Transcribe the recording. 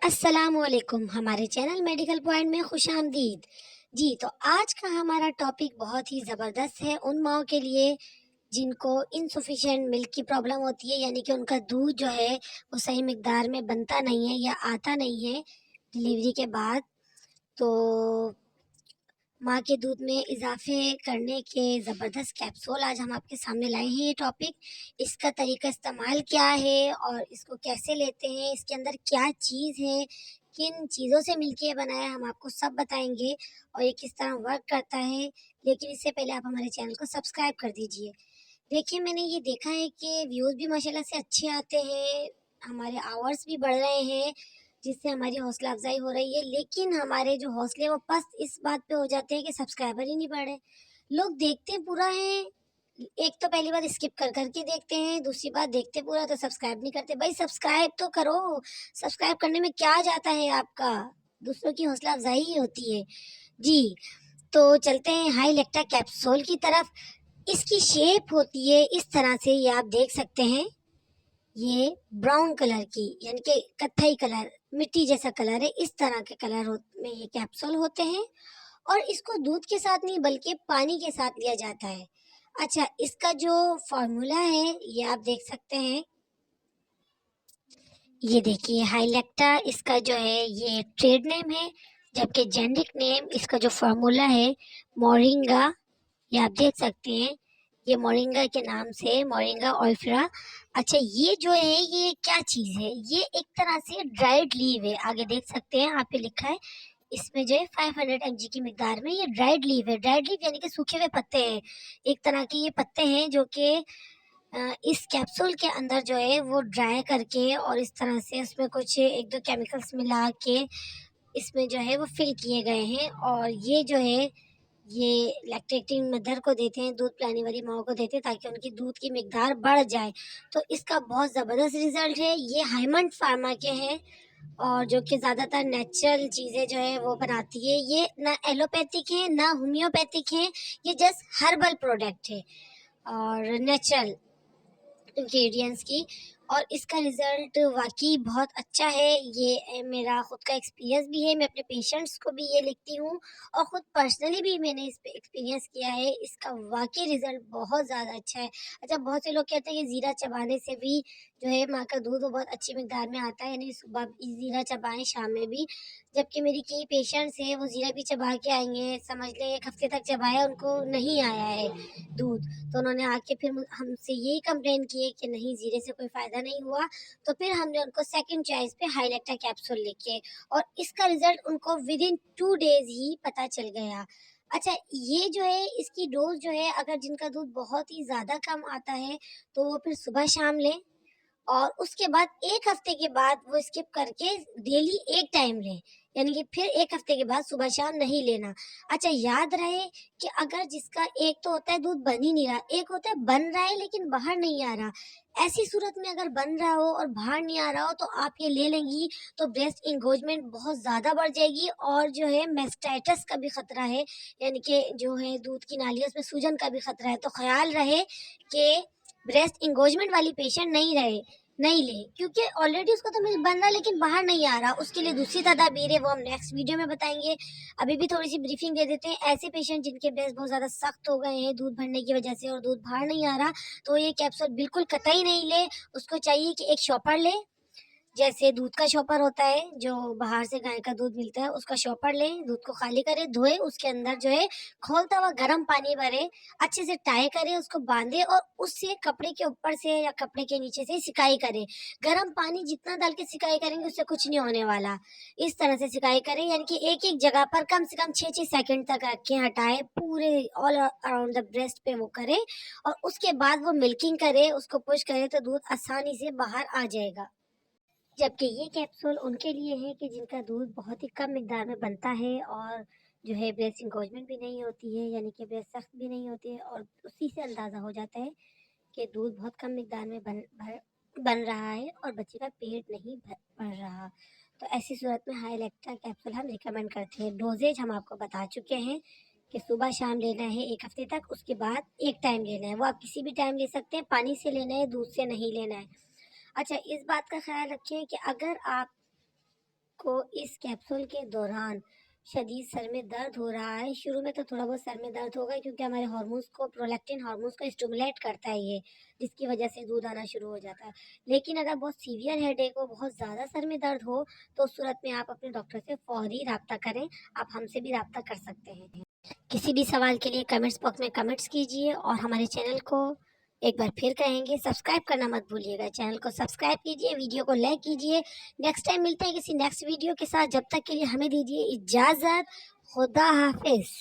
अस्सलामुअलैकुम। हमारे channel medical point में खुशामदीद। जी, तो आज का हमारा टॉपिक बहुत ही ज़बरदस्त है उन माओं के लिए जिनको इनसफिशिएंट मिल्क की प्रॉब्लम होती है, यानी कि उनका दूध जो है वो सही मिकदार में बनता नहीं है या आता नहीं है डिलीवरी के बाद। तो माँ के दूध में इजाफे करने के ज़बरदस्त कैप्सूल आज हम आपके सामने लाए हैं। ये टॉपिक, इसका तरीका इस्तेमाल क्या है और इसको कैसे लेते हैं, इसके अंदर क्या चीज़ है, किन चीज़ों से मिलके ये बना है, हम आपको सब बताएंगे और ये किस तरह वर्क करता है। लेकिन इससे पहले आप हमारे चैनल को सब्सक्राइब कर दीजिए। देखिए, मैंने ये देखा है कि व्यूज़ भी माशाल्लाह से अच्छे आते हैं, हमारे आवर्स भी बढ़ रहे हैं, जिससे हमारी हौसला अफ़ज़ाई हो रही है। लेकिन हमारे जो हौसले वो पस्त इस बात पे हो जाते हैं कि सब्सक्राइबर ही नहीं बढ़ रहे। लोग देखते पूरा हैं, एक तो पहली बात स्किप कर के देखते हैं, दूसरी बात देखते पूरा तो सब्सक्राइब नहीं करते। भाई सब्सक्राइब तो करो, सब्सक्राइब करने में क्या जाता है आपका? दूसरों की हौसला अफ़ज़ाई ही होती है। जी, तो चलते हैं हाई लेक्टा कैप्सूल की तरफ। इसकी शेप होती है इस तरह से, ये आप देख सकते हैं। ये ब्राउन कलर की, यानी कि कत्थई कलर, मिट्टी जैसा कलर है, इस तरह के में ये कैप्सूल होते हैं और इसको दूध के साथ नहीं बल्कि पानी के साथ लिया जाता है। अच्छा, इसका जो फॉर्मूला है ये आप देख सकते हैं। ये देखिए हाइलेक्टा इसका जो है ये ट्रेड नेम है, जबकि जेनेरिक नेम इसका जो फॉर्मूला है मोरिंगा, ये आप देख सकते हैं। ये मोरिंगा के नाम से, मोरिंगा ओलिफेरा। अच्छा, ये जो है ये क्या चीज़ है? ये एक तरह से ड्राइड लीव है, आगे देख सकते हैं, आप पे लिखा है इसमें जो है 500 mg की मिकदार में ये ड्राइड लीव है। ड्राइड लीव यानी कि सूखे हुए पत्ते हैं। एक तरह के ये पत्ते हैं जो कि इस कैप्सूल के अंदर जो है वो ड्राई करके और इस तरह से उसमें कुछ एक दो केमिकल्स मिला के इसमें जो है वो फिल किए गए हैं और ये जो है ये लैक्टेटिंग मदर को देते हैं, दूध पिलाने वाली माँ को देते हैं ताकि उनकी दूध की मिकदार बढ़ जाए। तो इसका बहुत ज़बरदस्त रिजल्ट है। ये हाइमंड फार्मा के हैं और जो कि ज़्यादातर नेचुरल चीज़ें जो है वो बनाती है। ये ना एलोपैथिक है ना होम्योपैथिक है, ये जस्ट हर्बल प्रोडक्ट है और नेचुरल इंग्रेडिएंट्स की। और इसका रिज़ल्ट वाक़ई बहुत अच्छा है। ये मेरा खुद का एक्सपीरियंस भी है, मैं अपने पेशेंट्स को भी ये लिखती हूँ और ख़ुद पर्सनली भी मैंने इस पे एक्सपीरियंस किया है। इसका वाक़ई रिज़ल्ट बहुत ज़्यादा अच्छा है। अच्छा, बहुत से लोग कहते हैं कि ज़ीरा चबाने से भी जो है माँ का दूध वो बहुत अच्छी मिकदार में आता है, यानी सुबह भी ज़ीरा चबाएँ, शाम में भी। जबकि मेरी कई पेशेंट्स हैं वो ज़ीरा भी चबा के आई हैं, समझ लें 1 हफ़्ते तक चबाया, उनको नहीं आया है दूध। तो उन्होंने आके फिर हमसे यही कंप्लेन की है कि नहीं, जीरे से कोई फ़ायदा नहीं हुआ। तो फिर हमने उनको सेकंड चॉइस पे हाइलेक्टा कैप्सूल लिखे और इसका रिज़ल्ट उनको विदिन 2 डेज़ ही पता चल गया। अच्छा, ये जो है इसकी डोज़ जो है, अगर जिनका दूध बहुत ही ज़्यादा कम आता है तो वो फिर सुबह-शाम लें और उसके बाद 1 हफ्ते के बाद वो स्किप करके डेली 1 टाइम लें, यानी कि फिर 1 हफ्ते के बाद सुबह-शाम नहीं लेना। अच्छा, याद रहे कि अगर जिसका एक तो होता है दूध बन ही नहीं रहा, एक होता है बन रहा है लेकिन बाहर नहीं आ रहा। ऐसी सूरत में अगर बन रहा हो और बाहर नहीं आ रहा हो तो आप ये ले लेंगी तो ब्रेस्ट एंगोजमेंट बहुत ज़्यादा बढ़ जाएगी और जो है मास्टाइटिस का भी खतरा है, यानी कि जो है दूध की नाली है उसमें सूजन का भी खतरा है। तो ख़्याल रहे कि ब्रेस्ट एंगोजमेंट वाली पेशेंट नहीं ले, क्योंकि ऑलरेडी उसका तो मिल्क बन रहा है लेकिन बाहर नहीं आ रहा। उसके लिए दूसरी तदाबीर है, वो हम नेक्स्ट वीडियो में बताएंगे। अभी भी थोड़ी सी ब्रीफिंग दे देते हैं। ऐसे पेशेंट जिनके ब्रेस्ट बहुत ज़्यादा सख्त हो गए हैं दूध भरने की वजह से और दूध बाहर नहीं आ रहा, तो ये कैप्सूल बिल्कुल कतई नहीं ले। उसको चाहिए कि एक शॉपर ले, जैसे दूध का शॉपर होता है जो बाहर से गाय का दूध मिलता है, उसका शॉपर लें, दूध को खाली करें, धोए, उसके अंदर जो है खौलता हुआ गर्म पानी भरें, अच्छे से टाई करें, उसको बांधें और उससे कपड़े के ऊपर से या कपड़े के नीचे से सिकाई करें। गर्म पानी जितना डाल के सिकाई करेंगे उससे कुछ नहीं होने वाला। इस तरह से सिकाई करें, यानी कि एक-एक जगह पर कम से कम 6-6 सेकंड तक रखें, हटाएँ, पूरे ऑल अराउंड द ब्रेस्ट पे वो करें और उसके बाद वो मिल्किंग करें, उसको पुश करें तो दूध आसानी से बाहर आ जाएगा। जबकि ये कैप्सूल उनके लिए है कि जिनका दूध बहुत ही कम मिकदार में बनता है और जो है ब्रेस्ट इंकॉर्जमेंट भी नहीं होती है, यानी कि ब्रेस्ट सख्त भी नहीं होती है और उसी से अंदाज़ा हो जाता है कि दूध बहुत कम मिकदार में बन रहा है और बच्चे का पेट नहीं भर रहा। तो ऐसी सूरत में हाई लैक्टा कैप्सूल हम रिकमेंड करते हैं। डोजेज हम आपको बता चुके हैं कि सुबह शाम लेना है 1 हफ्ते तक, उसके बाद एक टाइम लेना है। वो आप किसी भी टाइम ले सकते हैं, पानी से लेना है, दूध से नहीं लेना है। अच्छा, इस बात का ख़्याल रखें कि अगर आपको इस कैप्सूल के दौरान शदीद सर में दर्द हो रहा है। शुरू में तो थोड़ा बहुत सर में दर्द होगा क्योंकि हमारे हार्मोन्स को, प्रोलैक्टिन हार्मोन्स को स्टिमुलेट करता है ये, जिसकी वजह से दूध आना शुरू हो जाता है। लेकिन अगर बहुत सीवियर हेडेक हो, बहुत ज़्यादा सर में दर्द हो, तो उस सूरत में आप अपने डॉक्टर से फौरी राब्ता करें। आप हमसे भी राब्ता कर सकते हैं। किसी भी सवाल के लिए कमेंट्स बॉक्स में कमेंट्स कीजिए और हमारे चैनल को एक बार फिर कहेंगे सब्सक्राइब करना मत भूलिएगा। चैनल को सब्सक्राइब कीजिए, वीडियो को लाइक कीजिए। नेक्स्ट टाइम मिलते हैं किसी नेक्स्ट वीडियो के साथ। जब तक के लिए हमें दीजिए इजाज़त। खुदा हाफिज़।